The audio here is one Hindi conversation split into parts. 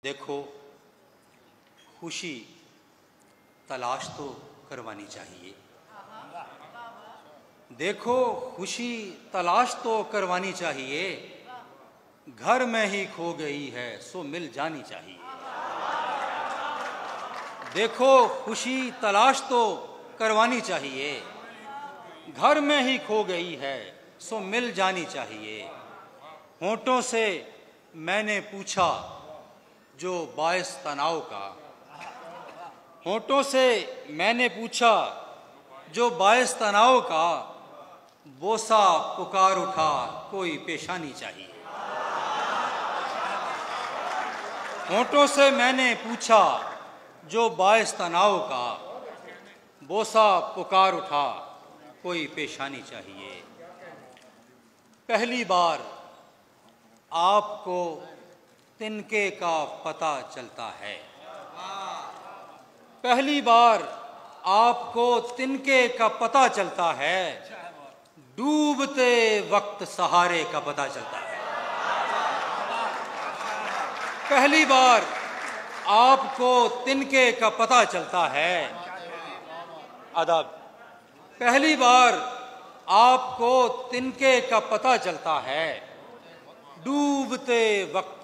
देखो, खुशी तलाश तो करवानी चाहिए। देखो, खुशी तलाश तो करवानी चाहिए, घर में ही खो गई है सो मिल जानी चाहिए। देखो, खुशी तलाश तो करवानी चाहिए, घर में ही खो गई है सो मिल जानी चाहिए। होंठों से मैंने पूछा जो बायस तनाव का, होंठों से मैंने पूछा जो बायस तनाव का, बोसा पुकार उठा कोई पेशानी चाहिए। होंठों से मैंने पूछा जो बायस तनाव का, बोसा पुकार उठा कोई पेशानी चाहिए। पहली बार आपको तिनके का पता चलता है, पहली बार आपको तिनके का पता चलता है, डूबते वक्त सहारे का पता चलता है। पहली बार आपको तिनके का पता चलता है, अदब। पहली बार आपको तिनके का पता चलता है, डूबते वक्त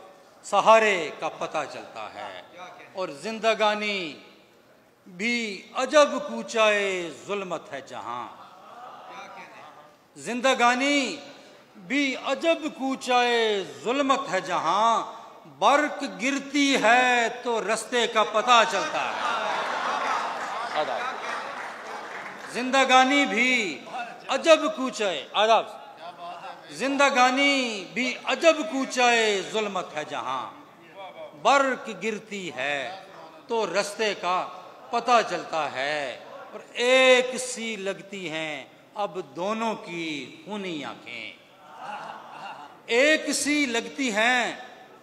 सहारे का पता चलता है। और जिंदगानी भी अजब कूचाए जुल्मत है जहां, जिंदगानी भी अजब कूचाए जुल्मत है जहां, बर्क गिरती है तो रास्ते का पता चलता है। जिंदगानी भी अजब कूचाए, आदाब, जिंदगानी भी अजब कूचाए जुल्मत है जहां, बर्क गिरती है तो रास्ते का पता चलता है। और एक सी लगती हैं अब दोनों की खूनी आंखें, एक सी लगती हैं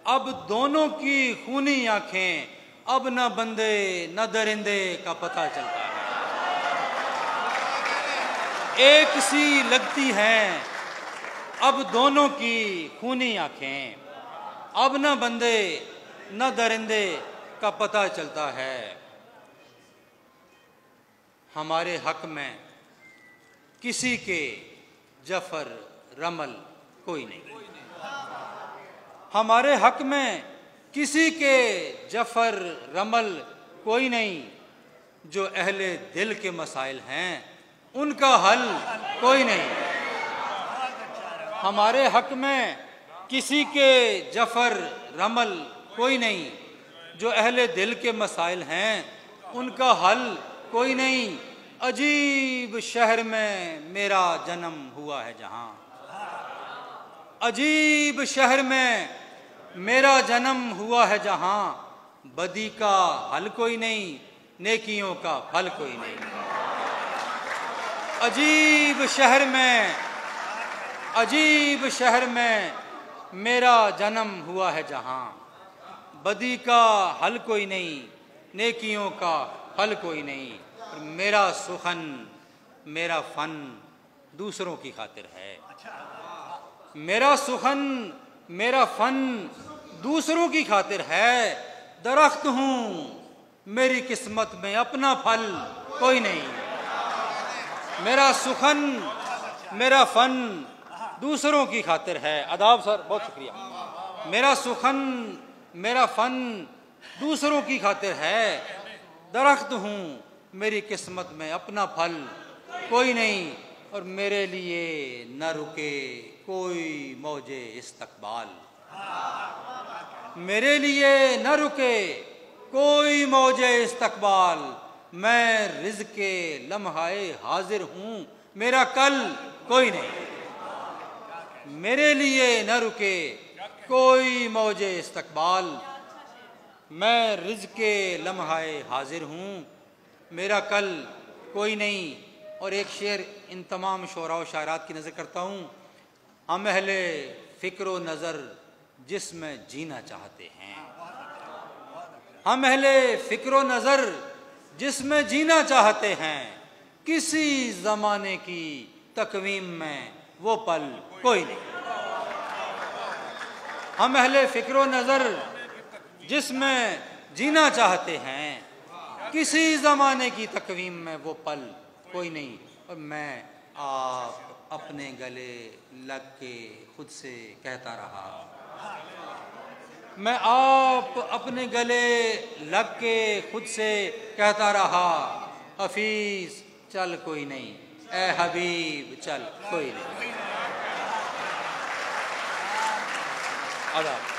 अब दोनों की खूनी आंखें, अब न बंदे न दरिंदे का पता चलता है। एक सी लगती हैं अब दोनों की खूनी आंखें, अब न बंदे न दरिंदे का पता चलता है। हमारे हक में किसी के जफर रमल कोई नहीं, हमारे हक में किसी के जफर रमल कोई नहीं, जो अहले दिल के मसाइल हैं उनका हल कोई नहीं। हमारे हक में किसी के जफर रमल कोई नहीं, जो अहले दिल के मसाइल हैं उनका हल कोई नहीं। अजीब शहर में मेरा जन्म हुआ है जहां, अजीब शहर में मेरा जन्म हुआ है जहां, बदी का हल कोई नहीं, नेकियों का फल कोई नहीं। अजीब शहर में, अजीब शहर में मेरा जन्म हुआ है जहां, बदी का हल कोई नहीं, नेकियों का फल कोई नहीं। और मेरा सुखन मेरा फन दूसरों की खातिर है, मेरा सुखन मेरा फन दूसरों की खातिर है। दरख्त हूं मेरी किस्मत में अपना फल कोई नहीं, मेरा सुखन मेरा फन दूसरों की खातिर है। आदाब सर, बहुत शुक्रिया। मेरा सुखन मेरा फन दूसरों की खातिर है, दरख्त हूं मेरी किस्मत में अपना फल कोई नहीं। और मेरे लिए न रुके कोई मौजे इस्तकबाल, मेरे लिए न रुके कोई मौजे इस्तकबाल, मैं रिज़्क़े लम्हाए हाजिर हूं मेरा कल कोई नहीं। मेरे लिए न रुके कोई मौजे इस्तकबाल, मैं रिज़्क़े लम्हाए हाजिर हूं मेरा कल कोई नहीं। और एक शेर इन तमाम शोरा व शायरात की नज़र करता हूँ। हम अहले फ़िक्र व नज़र जिसमें जीना चाहते हैं, हम अहले फ़िक्र व नज़र जिसमें जीना चाहते हैं, किसी ज़माने की तकवीम में वो पल कोई नहीं। हम अहले फ़िक्र व नज़र जिसमें जीना चाहते हैं, किसी ज़माने की तकवीम में वो पल कोई नहीं। और मैं आप अपने गले लग के खुद से कहता रहा, मैं आप अपने गले लग के खुद से कहता रहा, हफीज चल कोई नहीं, ए हबीब चल कोई नहीं। आदाब।